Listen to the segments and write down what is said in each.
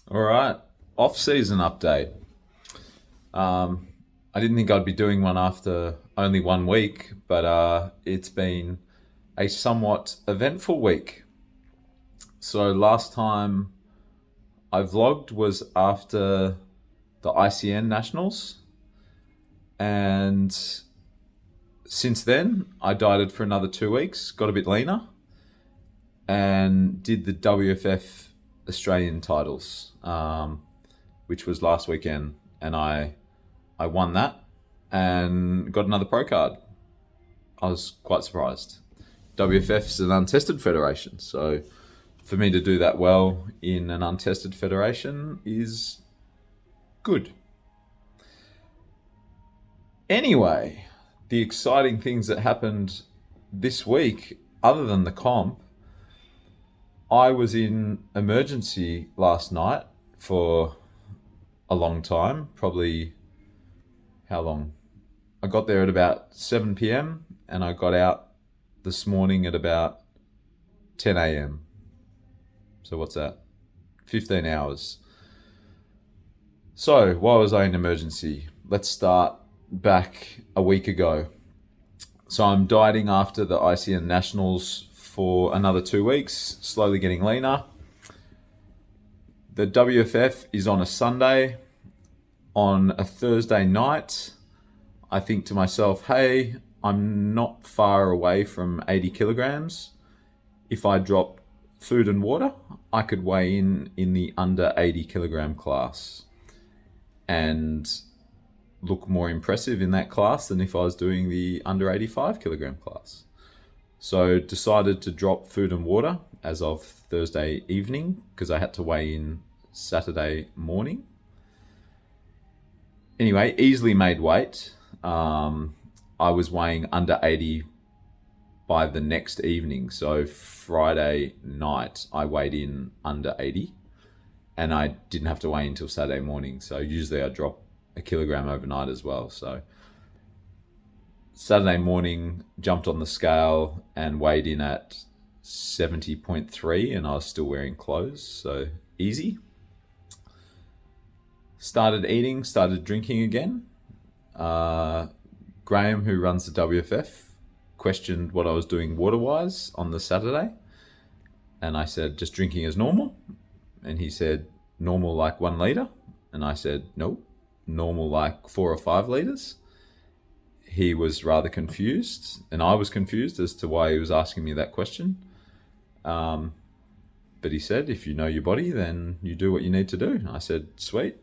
All right, off-season update. I didn't think I'd be doing one after only 1 week, but it's been a somewhat eventful week. So last time I vlogged was after the ICN Nationals, and since then I dieted for another 2 weeks, got a bit leaner, and did the WFF Australian titles, which was last weekend, and I won that and got another pro card. I was quite surprised. WFF is an untested federation, so for me to do that well in an untested federation is good. Anyway, the exciting things that happened this week, other than the comp, I was in emergency last night for a long time, probably how long? I got there at about 7 p.m. and I got out this morning at about 10 a.m. So what's that? 15 hours. So why was I in emergency? Let's start back a week ago. So I'm dieting after the ICN Nationals for another 2 weeks, slowly getting leaner. The WFF is on a Sunday. On a Thursday night, I think to myself, hey, I'm not far away from 80 kilograms. If I drop food and water, I could weigh in the under 80 kilogram class and look more impressive in that class than if I was doing the under 85 kilogram class. So decided to drop food and water as of Thursday evening because I had to weigh in Saturday morning. Anyway, easily made weight. I was weighing under 80 by the next evening. So Friday night, I weighed in under 80 and I didn't have to weigh until Saturday morning. So usually I drop a kilogram overnight as well. So Saturday morning, jumped on the scale and weighed in at 70.3 and I was still wearing clothes. So easy. Started eating, started drinking again. Graham, who runs the WFF, questioned what I was doing water-wise on the Saturday. And I said, just drinking as normal. And he said, normal like 1 litre? And I said, nope, normal like 4 or 5 litres. He was rather confused, and I was confused as to why he was asking me that question. But he said, if you know your body, then you do what you need to do. I said, sweet,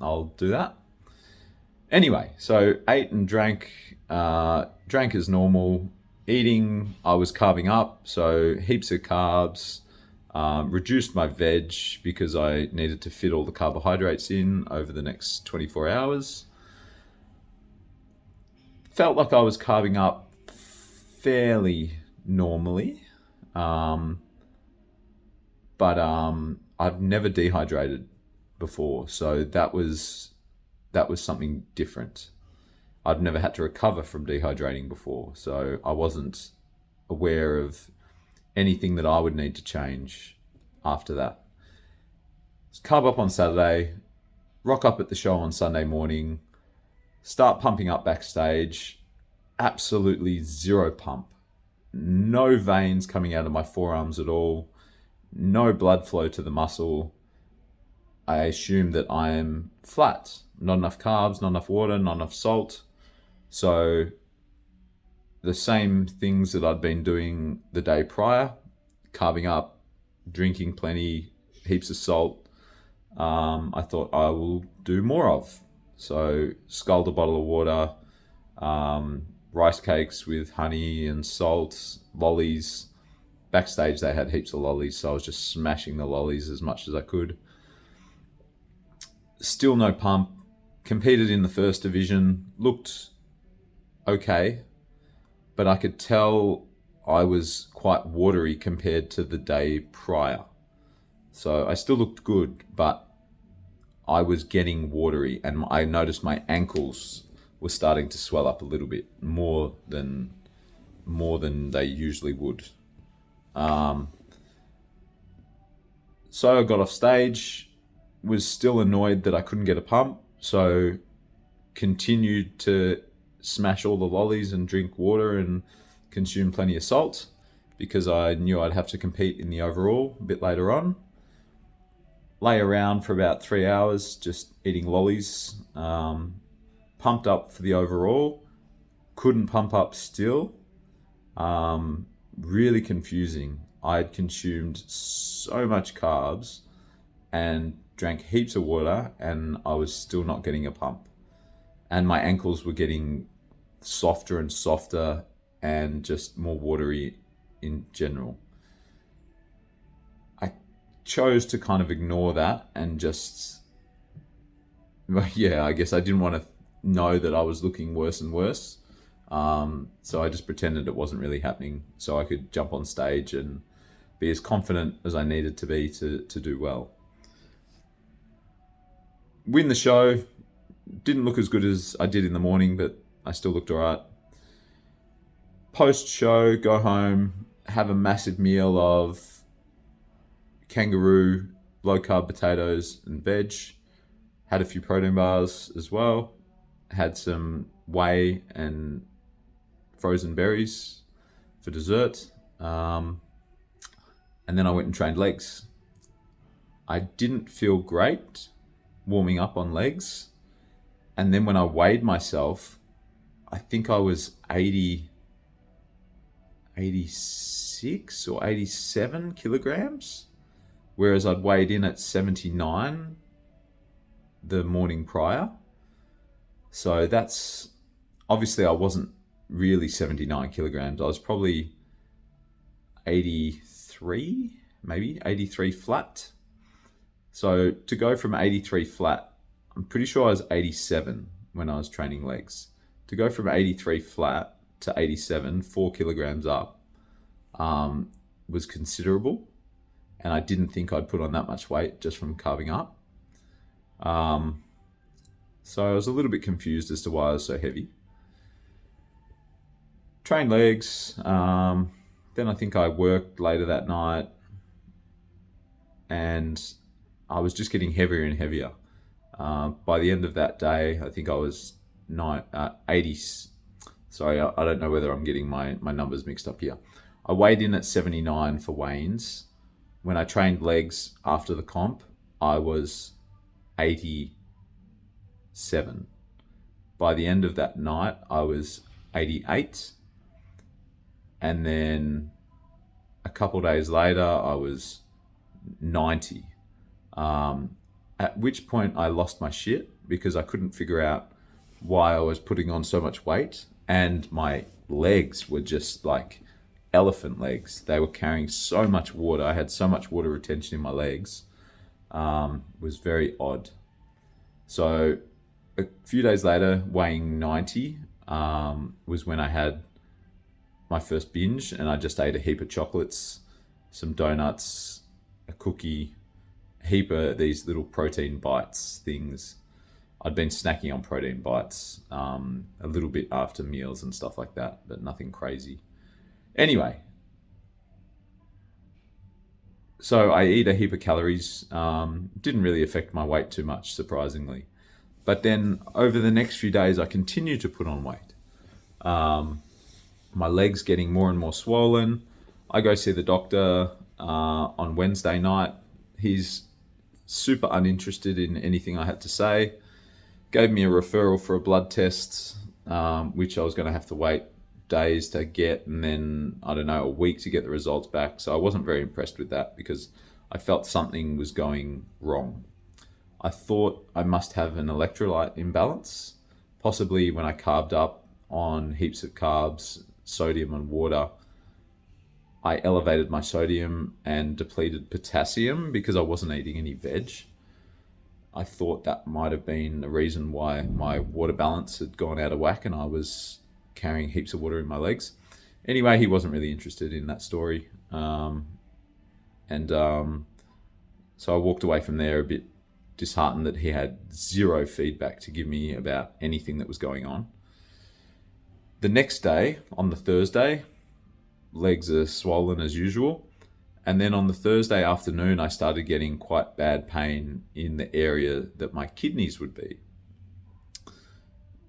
I'll do that. Anyway, so ate and drank as normal. Eating, I was carving up, so heaps of carbs. Reduced my veg because I needed to fit all the carbohydrates in over the next 24 hours. Felt like I was carving up fairly normally, but I've never dehydrated before, so that was something different. I've never had to recover from dehydrating before, so I wasn't aware of anything that I would need to change after that. Carb up on Saturday, rock up at the show on Sunday morning, start pumping up backstage, absolutely zero pump. No veins coming out of my forearms at all, no blood flow to the muscle. I assume that I am flat. Not enough carbs, not enough water, not enough salt. So the same things that I'd been doing the day prior, carving up, drinking plenty, heaps of salt, I thought I will do more of. So sculled a bottle of water, rice cakes with honey and salt, lollies. Backstage they had heaps of lollies, so I was just smashing the lollies as much as I could. Still no pump. Competed in the first division, looked okay, but I could tell I was quite watery compared to the day prior. So I still looked good, but I was getting watery, and I noticed my ankles were starting to swell up a little bit more than they usually would. So I got off stage, was still annoyed that I couldn't get a pump, so continued to smash all the lollies and drink water and consume plenty of salt because I knew I'd have to compete in the overall a bit later on. Lay around for about 3 hours just eating lollies, pumped up for the overall, couldn't pump up still. Really confusing. I had consumed so much carbs and drank heaps of water, and I was still not getting a pump. And my ankles were getting softer and softer and just more watery in general. I chose to kind of ignore that and just, I guess I didn't want to know that I was looking worse and worse. So I just pretended it wasn't really happening so I could jump on stage and be as confident as I needed to be to do well. Win the show. Didn't look as good as I did in the morning, but I still looked all right. Post-show, go home, have a massive meal of kangaroo, low-carb potatoes and veg. Had a few protein bars as well. Had some whey and frozen berries for dessert. And then I went and trained legs. I didn't feel great warming up on legs. And then when I weighed myself, I think I was 86 or 87 kilograms, whereas I'd weighed in at 79 the morning prior. So that's, obviously I wasn't really 79 kilograms. I was probably 83, maybe 83 flat. So to go from 83 flat, I'm pretty sure I was 87 when I was training legs. To go from 83 flat to 87, 4 kilograms up, was considerable. And I didn't think I'd put on that much weight just from carving up. So I was a little bit confused as to why I was so heavy. Trained legs. Then I think I worked later that night. And I was just getting heavier and heavier. By the end of that day, I think I was 80. Sorry, I don't know whether I'm getting my numbers mixed up here. I weighed in at 79 for weigh-ins. When I trained legs after the comp, I was 87. By the end of that night, I was 88. And then a couple days later, I was 90. At which point I lost my shit because I couldn't figure out why I was putting on so much weight, and my legs were just like elephant legs. They were carrying so much water. I had so much water retention in my legs. It was very odd. So a few days later, weighing 90, was when I had my first binge, and I just ate a heap of chocolates, some donuts, a cookie, a heap of these little protein bites things. I'd been snacking on protein bites a little bit after meals and stuff like that, but nothing crazy. Anyway, so I eat a heap of calories. Didn't really affect my weight too much, surprisingly. But then over the next few days, I continued to put on weight. My legs getting more and more swollen. I go see the doctor on Wednesday night. He's super uninterested in anything I had to say. Gave me a referral for a blood test, which I was going to have to wait days to get, and then, I don't know, a week to get the results back. So I wasn't very impressed with that because I felt something was going wrong. I thought I must have an electrolyte imbalance, possibly when I carved up on heaps of carbs, sodium and water. I elevated my sodium and depleted potassium because I wasn't eating any veg. I thought that might have been the reason why my water balance had gone out of whack and I was carrying heaps of water in my legs. Anyway, he wasn't really interested in that story. So I walked away from there a bit disheartened that he had zero feedback to give me about anything that was going on. The next day, on the Thursday, legs are swollen as usual, And then on the Thursday afternoon, I started getting quite bad pain in the area that my kidneys would be.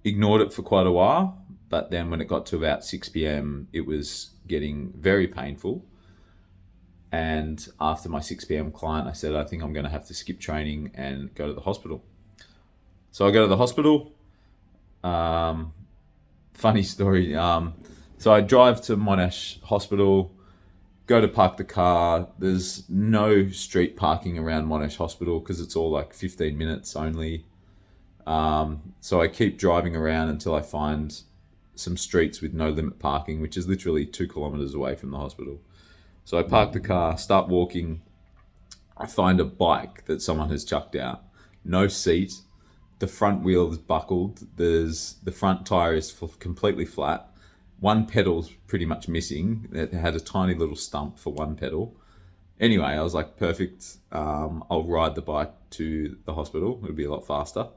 Ignored it for quite a while, but then when it got to about 6 p.m, it was getting very painful. And after my 6 p.m. client, I said, I think I'm going to have to skip training and go to the hospital. So I go to the hospital. Funny story. So I drive to Monash Hospital, go to park the car. There's no street parking around Monash Hospital because it's all like 15 minutes only. So I keep driving around until I find some streets with no limit parking, which is literally 2 kilometers away from the hospital. So I park the car, start walking. I find a bike that someone has chucked out. No seat. The front wheel is buckled. The front tire is completely flat. One pedal's pretty much missing. It had a tiny little stump for one pedal. Anyway, I was like, perfect. I'll ride the bike to the hospital. It'll be a lot faster.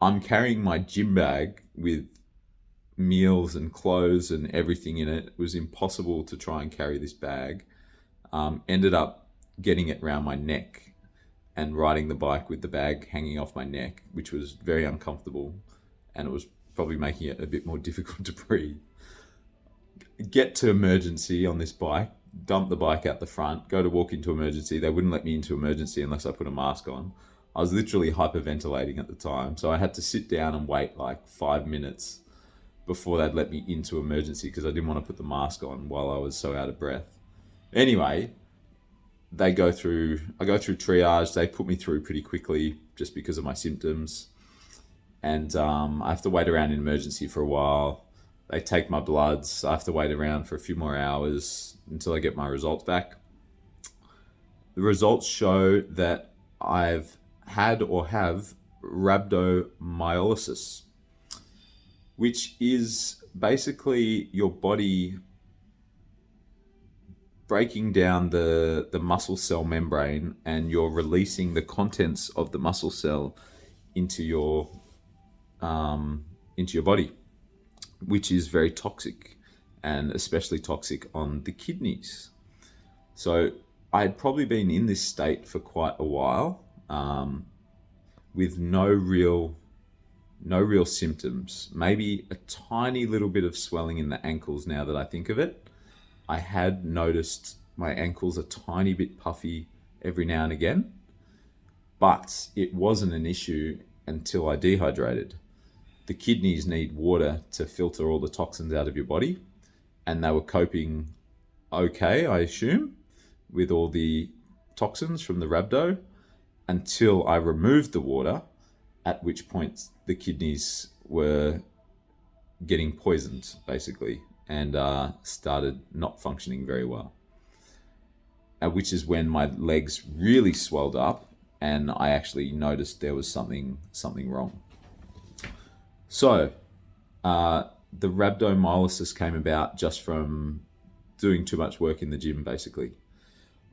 I'm carrying my gym bag with meals and clothes and everything in it. It was impossible to try and carry this bag. Ended up getting it around my neck and riding the bike with the bag hanging off my neck, which was very uncomfortable, and it was probably making it a bit more difficult to breathe. Get to emergency on this bike, dump the bike out the front, go to walk into emergency. They wouldn't let me into emergency unless I put a mask on. I was literally hyperventilating at the time, so I had to sit down and wait like 5 minutes before they'd let me into emergency because I didn't want to put the mask on while I was so out of breath. Anyway, I go through triage. They put me through pretty quickly just because of my symptoms. And I have to wait around in emergency for a while. They take my bloods. I have to wait around for a few more hours until I get my results back. The results show that I've had or have rhabdomyolysis, which is basically your body breaking down the muscle cell membrane, and you're releasing the contents of the muscle cell into your body, which is very toxic, and especially toxic on the kidneys. So I had probably been in this state for quite a while, with no real symptoms. Maybe a tiny little bit of swelling in the ankles now that I think of it. I had noticed my ankles a tiny bit puffy every now and again, but it wasn't an issue until I dehydrated. The kidneys need water to filter all the toxins out of your body, and they were coping okay, I assume, with all the toxins from the rhabdo until I removed the water, at which point the kidneys were getting poisoned, basically, and started not functioning very well. Which is when my legs really swelled up, and I actually noticed there was something wrong. So, the rhabdomyolysis came about just from doing too much work in the gym, basically.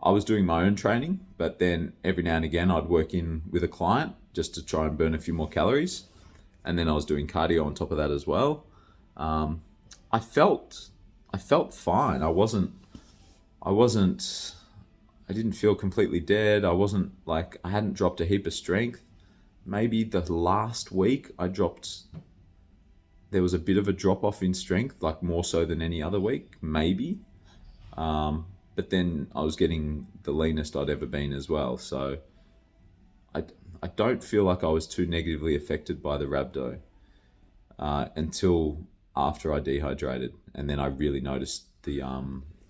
I was doing my own training, but then every now and again I'd work in with a client just to try and burn a few more calories. And then I was doing cardio on top of that as well. I felt fine. I didn't feel completely dead. I hadn't dropped a heap of strength. Maybe the last week there was a bit of a drop off in strength, like more so than any other week, maybe. But then I was getting the leanest I'd ever been as well. So I don't feel like I was too negatively affected by the rhabdo until after I dehydrated. And then I really noticed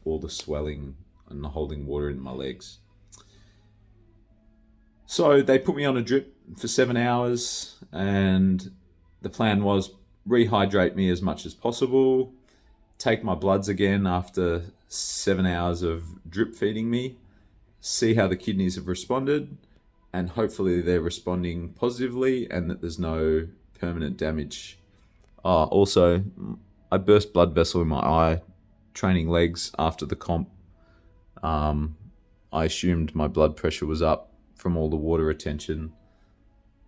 all the swelling and the holding water in my legs. So they put me on a drip for 7 hours, and the plan was rehydrate me as much as possible, take my bloods again after 7 hours of drip feeding me, see how the kidneys have responded, and hopefully they're responding positively and that there's no permanent damage. Also, I burst blood vessel in my eye training legs after the comp. I assumed my blood pressure was up from all the water retention,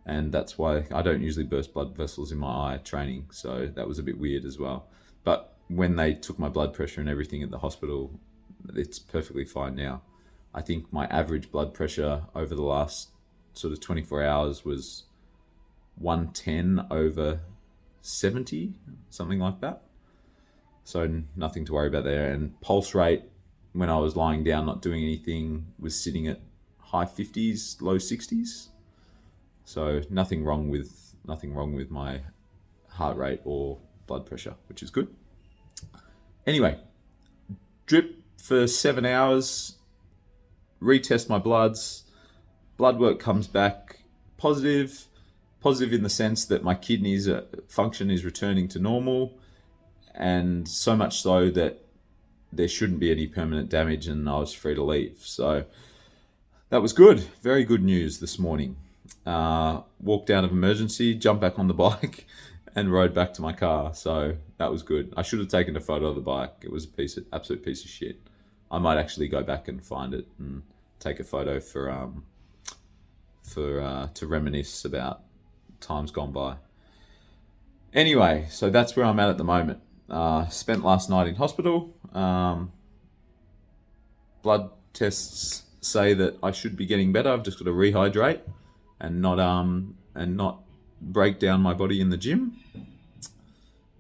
and that's why I don't usually burst blood vessels in my eye training, so that was a bit weird as well. But when they took my blood pressure and everything at the hospital, it's perfectly fine now. I think my average blood pressure over the last sort of 24 hours was 110 over 70, something like that. So nothing to worry about there. And pulse rate, when I was lying down not doing anything, was sitting at high 50s, low 60s. So nothing wrong with my heart rate or blood pressure, which is good. Anyway, drip for 7 hours, retest my bloods. Blood work comes back positive in the sense that my kidneys function is returning to normal, and so much so that there shouldn't be any permanent damage, and I was free to leave. So that was good. Very good news this morning. Walked out of emergency, jumped back on the bike, and rode back to my car. So that was good. I should have taken a photo of the bike. It was absolute piece of shit. I might actually go back and find it and take a photo to reminisce about times gone by. Anyway, so that's where I'm at the moment. Spent last night in hospital. Blood tests say that I should be getting better. I've just got to rehydrate and not break down my body in the gym,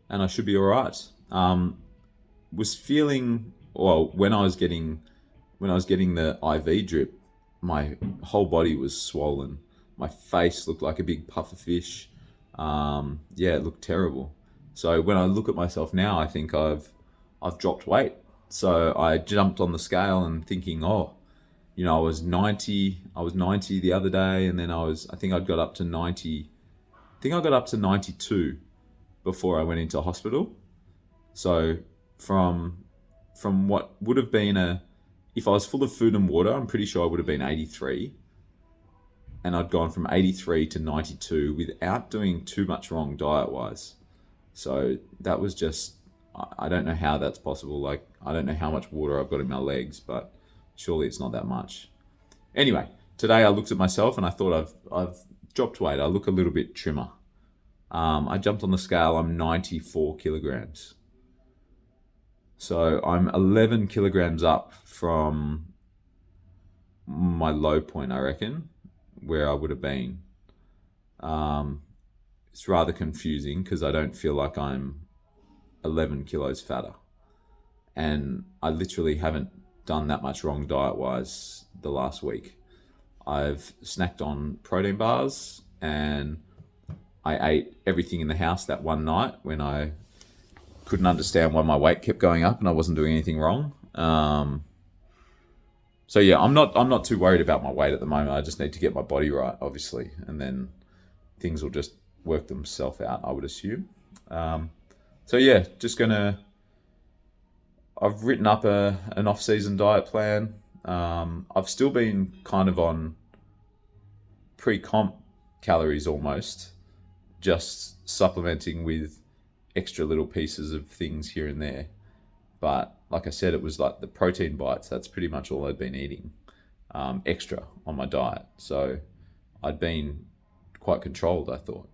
and I should be all right. Was feeling when I was getting the IV drip, my whole body was swollen. My face looked like a big puffer fish. It looked terrible. So when I look at myself now, I think I've dropped weight. So I jumped on the scale and thinking, I was 90 the other day, and then I think I got up to 90. I think I got up to 92 before I went into hospital. So from what would have been if I was full of food and water, I'm pretty sure I would have been 83. And I'd gone from 83 to 92 without doing too much wrong diet-wise. So that was just, I don't know how that's possible. Like, I don't know how much water I've got in my legs, but surely it's not that much. Anyway, today I looked at myself and I thought I've dropped weight. I look a little bit trimmer. I jumped on the scale. I'm 94 kilograms. So I'm 11 kilograms up from my low point, I reckon, where I would have been. It's rather confusing because I don't feel like I'm 11 kilos fatter. And I literally haven't done that much wrong diet-wise the last week. I've snacked on protein bars, and I ate everything in the house that one night when I couldn't understand why my weight kept going up and I wasn't doing anything wrong. So yeah, I'm not too worried about my weight at the moment. I just need to get my body right, obviously, and then things will just work themselves out, I would assume. So yeah, I've written up an off-season diet plan. I've still been kind of on pre-comp calories almost, just supplementing with extra little pieces of things here and there. But like I said, it was like the protein bites. That's pretty much all I'd been eating extra on my diet. So I'd been quite controlled, I thought.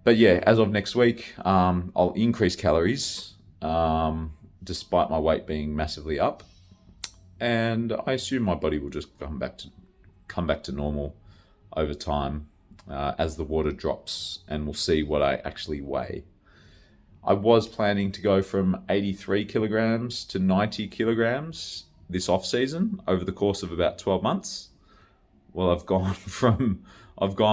But yeah, as of next week, I'll increase calories despite my weight being massively up. And I assume my body will just come back to normal over time as the water drops, and we'll see what I actually weigh. I was planning to go from 83 kilograms to 90 kilograms this off season over the course of about 12 months. Well, I've gone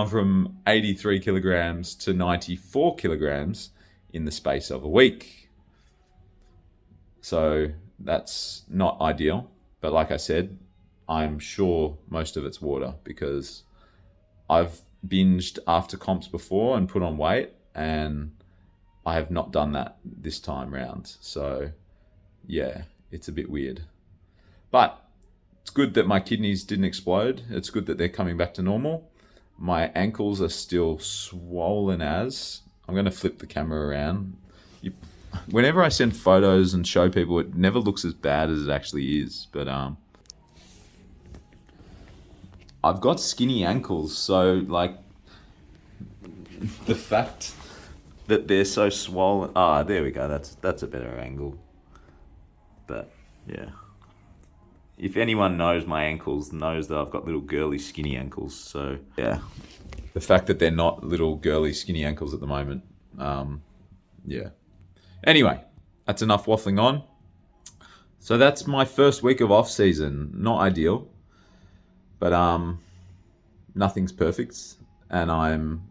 from 83 kilograms to 94 kilograms in the space of a week. So that's not ideal. But like I said, I'm sure most of it's water because I've binged after comps before and put on weight, and I have not done that this time round. So yeah, it's a bit weird. But it's good that my kidneys didn't explode. It's good that they're coming back to normal. My ankles are still swollen as. I'm going to flip the camera around. Whenever I send photos and show people, it never looks as bad as it actually is. But I've got skinny ankles, so like the fact that they're so swollen. There we go. That's a better angle. But Yeah. If anyone knows my ankles, knows that I've got little girly skinny ankles. So yeah. The fact that they're not little girly skinny ankles at the moment. Yeah. Anyway, that's enough waffling on. So that's my first week of off season. Not ideal, but nothing's perfect, and I'm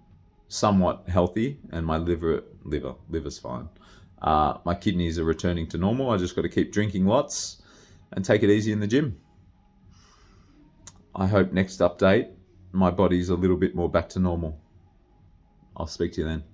somewhat healthy, and my liver's fine. My kidneys are returning to normal. I just got to keep drinking lots and take it easy in the gym. I hope next update my body's a little bit more back to normal. I'll speak to you then.